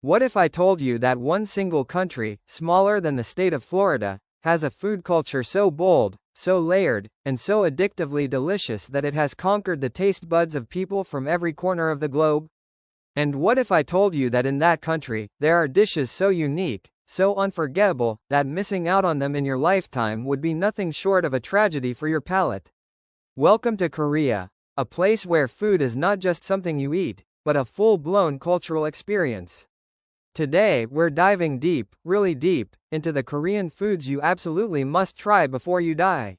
What if I told you that one single country, smaller than the state of Florida, has a food culture so bold, so layered, and so addictively delicious that it has conquered the taste buds of people from every corner of the globe? And what if I told you that in that country, there are dishes so unique, so unforgettable, that missing out on them in your lifetime would be nothing short of a tragedy for your palate? Welcome to Korea, a place where food is not just something you eat, but a full-blown cultural experience. Today, we're diving deep, really deep, into the Korean foods you absolutely must try before you die.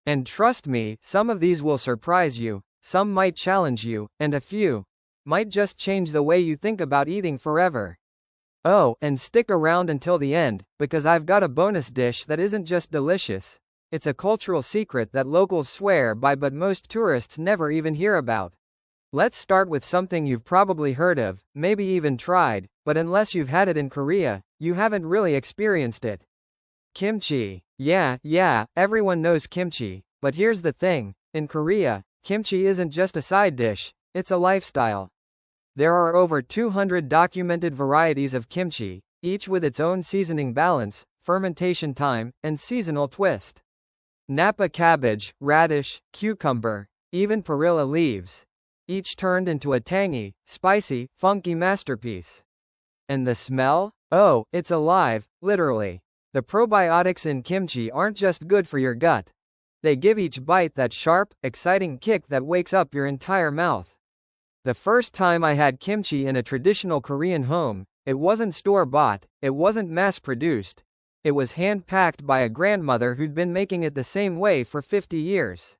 And trust me, some of these will surprise you, some might challenge you, and a few might just change the way you think about eating forever. Oh, and stick around until the end, because I've got a bonus dish that isn't just delicious, it's a cultural secret that locals swear by but most tourists never even hear about. Let's start with something you've probably heard of, maybe even tried, but unless you've had it in Korea, you haven't really experienced it. Kimchi. Yeah, everyone knows kimchi, but here's the thing, in Korea, kimchi isn't just a side dish, it's a lifestyle. There are over 200 documented varieties of kimchi, each with its own seasoning balance, fermentation time, and seasonal twist. Napa cabbage, radish, cucumber, even perilla leaves, each turned into a tangy, spicy, funky masterpiece. And the smell? Oh, it's alive, literally. The probiotics in kimchi aren't just good for your gut. They give each bite that sharp, exciting kick that wakes up your entire mouth. The first time I had kimchi in a traditional Korean home, it wasn't store-bought, it wasn't mass-produced. It was hand-packed by a grandmother who'd been making it the same way for 50 years.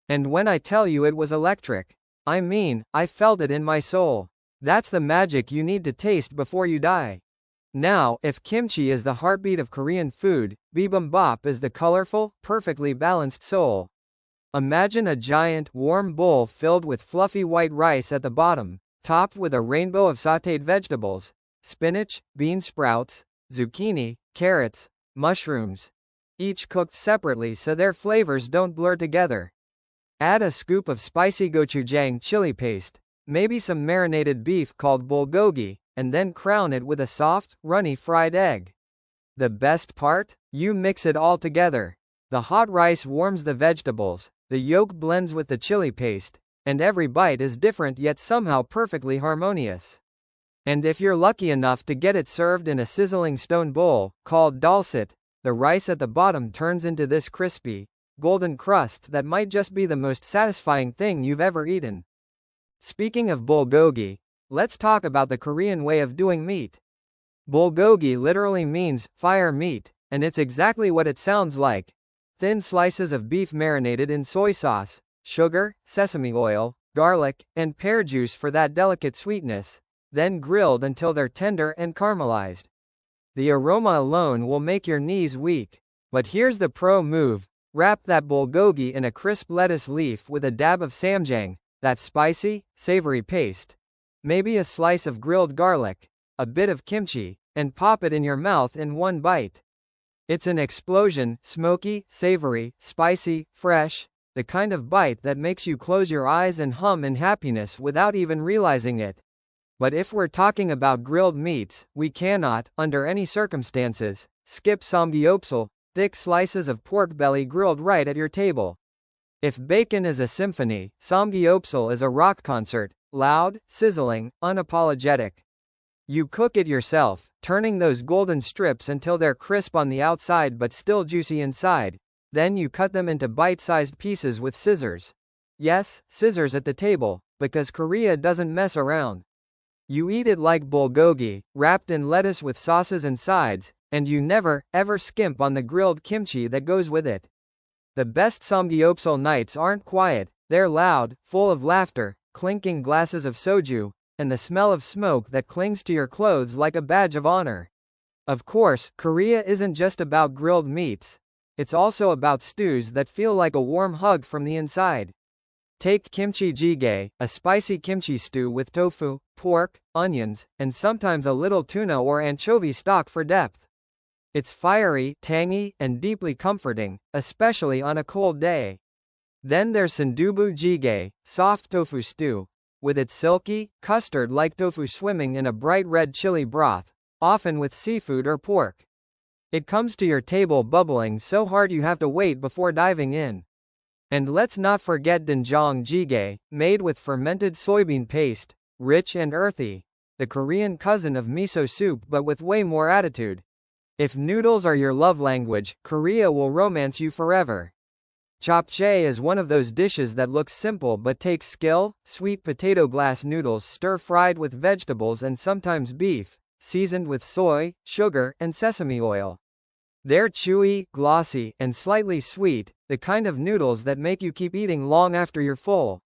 And when I tell you it was electric, I mean, I felt it in my soul. That's the magic you need to taste before you die. Now, if kimchi is the heartbeat of Korean food, bibimbap is the colorful, perfectly balanced soul. Imagine a giant, warm bowl filled with fluffy white rice at the bottom, topped with a rainbow of sautéed vegetables, spinach, bean sprouts, zucchini, carrots, mushrooms, each cooked separately so their flavors don't blur together. Add a scoop of spicy gochujang chili paste, maybe some marinated beef called bulgogi, and then crown it with a soft, runny fried egg. The best part? You mix it all together. The hot rice warms the vegetables, the yolk blends with the chili paste, and every bite is different yet somehow perfectly harmonious. And if you're lucky enough to get it served in a sizzling stone bowl, called dalsit, the rice at the bottom turns into this crispy, golden crust that might just be the most satisfying thing you've ever eaten. Speaking of bulgogi, let's talk about the Korean way of doing meat. Bulgogi literally means fire meat, and it's exactly what it sounds like. Thin slices of beef marinated in soy sauce, sugar, sesame oil, garlic, and pear juice for that delicate sweetness, then grilled until they're tender and caramelized. The aroma alone will make your knees weak. But here's the pro move. Wrap that bulgogi in a crisp lettuce leaf with a dab of samjang, that spicy, savory paste. Maybe a slice of grilled garlic, a bit of kimchi, and pop it in your mouth in one bite. It's an explosion, smoky, savory, spicy, fresh, the kind of bite that makes you close your eyes and hum in happiness without even realizing it. But if we're talking about grilled meats, we cannot, under any circumstances, skip Samgyeopsal, thick slices of pork belly grilled right at your table. If bacon is a symphony, Samgyeopsal is a rock concert, loud, sizzling, unapologetic. You cook it yourself, turning those golden strips until they're crisp on the outside but still juicy inside. Then you cut them into bite-sized pieces with scissors. Yes, scissors at the table, because Korea doesn't mess around. You eat it like bulgogi, wrapped in lettuce with sauces and sides, and you never, ever skimp on the grilled kimchi that goes with it. The best Samgyeopsal nights aren't quiet, they're loud, full of laughter, clinking glasses of soju, and the smell of smoke that clings to your clothes like a badge of honor. Of course, Korea isn't just about grilled meats. It's also about stews that feel like a warm hug from the inside. Take kimchi jjigae, a spicy kimchi stew with tofu, pork, onions, and sometimes a little tuna or anchovy stock for depth. It's fiery, tangy, and deeply comforting, especially on a cold day. Then there's sundubu jjigae, soft tofu stew, with its silky, custard-like tofu swimming in a bright red chili broth, often with seafood or pork. It comes to your table bubbling so hard you have to wait before diving in. And let's not forget doenjang jjigae, made with fermented soybean paste, rich and earthy. The Korean cousin of miso soup but with way more attitude. If noodles are your love language, Korea will romance you forever. Japchae is one of those dishes that looks simple but takes skill. Sweet potato glass noodles stir-fried with vegetables and sometimes beef, seasoned with soy, sugar, and sesame oil. They're chewy, glossy, and slightly sweet, the kind of noodles that make you keep eating long after you're full.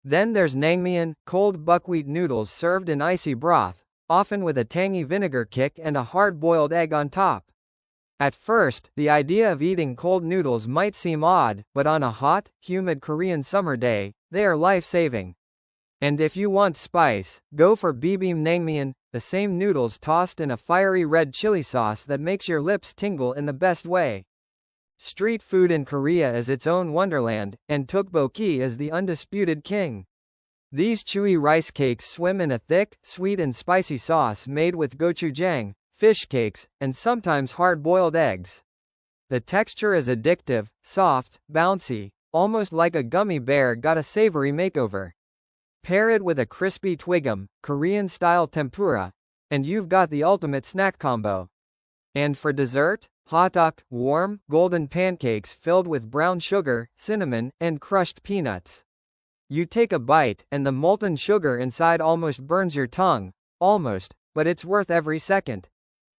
Then there's naengmyeon, cold buckwheat noodles served in icy broth, often with a tangy vinegar kick and a hard-boiled egg on top. At first, the idea of eating cold noodles might seem odd, but on a hot, humid Korean summer day, they are life-saving. And if you want spice, go for bibimbap naengmyeon, the same noodles tossed in a fiery red chili sauce that makes your lips tingle in the best way. Street food in Korea is its own wonderland, and tteokbokki is the undisputed king. These chewy rice cakes swim in a thick, sweet and spicy sauce made with gochujang, fish cakes, and sometimes hard-boiled eggs. The texture is addictive, soft, bouncy, almost like a gummy bear got a savory makeover. Pair it with a crispy twigum, Korean-style tempura, and you've got the ultimate snack combo. And for dessert, hotteok, warm, golden pancakes filled with brown sugar, cinnamon, and crushed peanuts. You take a bite, and the molten sugar inside almost burns your tongue. Almost, but it's worth every second.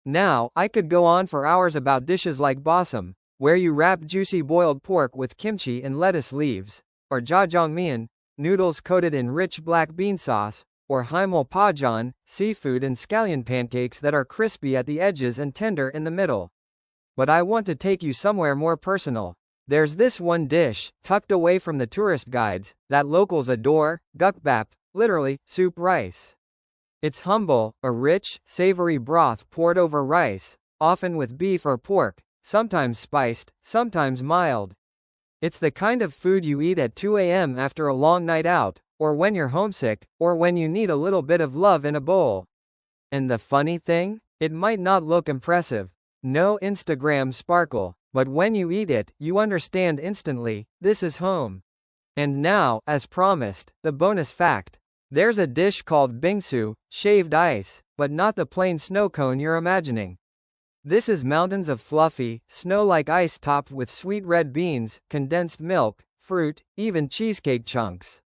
Now, I could go on for hours about dishes like bossam, where you wrap juicy boiled pork with kimchi and lettuce leaves, or jjajangmyeon, noodles coated in rich black bean sauce, or haeulpajeon, seafood and scallion pancakes that are crispy at the edges and tender in the middle. But I want to take you somewhere more personal. There's this one dish, tucked away from the tourist guides, that locals adore, gukbap, literally, soup rice. It's humble, a rich, savory broth poured over rice, often with beef or pork, sometimes spiced, sometimes mild. It's the kind of food you eat at 2 a.m. after a long night out, or when you're homesick, or when you need a little bit of love in a bowl. And the funny thing? It might not look impressive. No Instagram sparkle. But when you eat it, you understand instantly, this is home. And now, as promised, the bonus fact. There's a dish called Bingsu, shaved ice, but not the plain snow cone you're imagining. This is mountains of fluffy, snow-like ice topped with sweet red beans, condensed milk, fruit, even cheesecake chunks.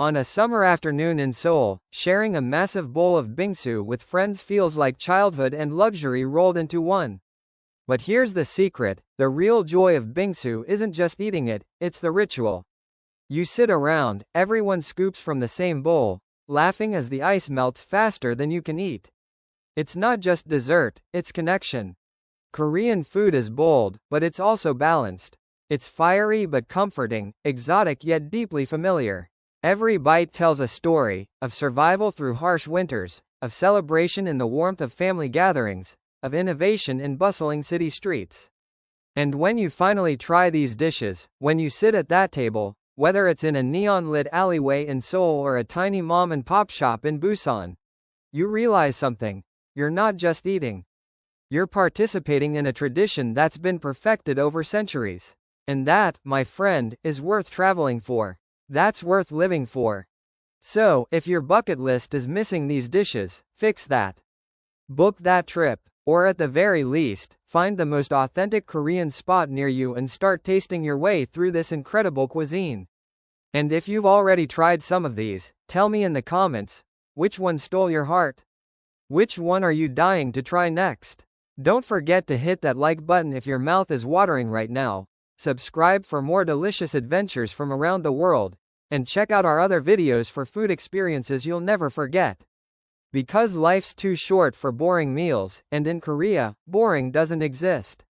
On a summer afternoon in Seoul, sharing a massive bowl of Bingsu with friends feels like childhood and luxury rolled into one. But here's the secret, the real joy of Bingsu isn't just eating it, it's the ritual. You sit around, everyone scoops from the same bowl, laughing as the ice melts faster than you can eat. It's not just dessert, it's connection. Korean food is bold, but it's also balanced. It's fiery but comforting, exotic yet deeply familiar. Every bite tells a story, of survival through harsh winters, of celebration in the warmth of family gatherings, of innovation in bustling city streets. And when you finally try these dishes, when you sit at that table, whether it's in a neon-lit alleyway in Seoul or a tiny mom-and-pop shop in Busan, you realize something. You're not just eating. You're participating in a tradition that's been perfected over centuries. And that, my friend, is worth traveling for. That's worth living for. So, if your bucket list is missing these dishes, fix that. Book that trip. Or at the very least, find the most authentic Korean spot near you and start tasting your way through this incredible cuisine. And if you've already tried some of these, tell me in the comments, which one stole your heart? Which one are you dying to try next? Don't forget to hit that like button if your mouth is watering right now, subscribe for more delicious adventures from around the world, and check out our other videos for food experiences you'll never forget. Because life's too short for boring meals, and in Korea, boring doesn't exist.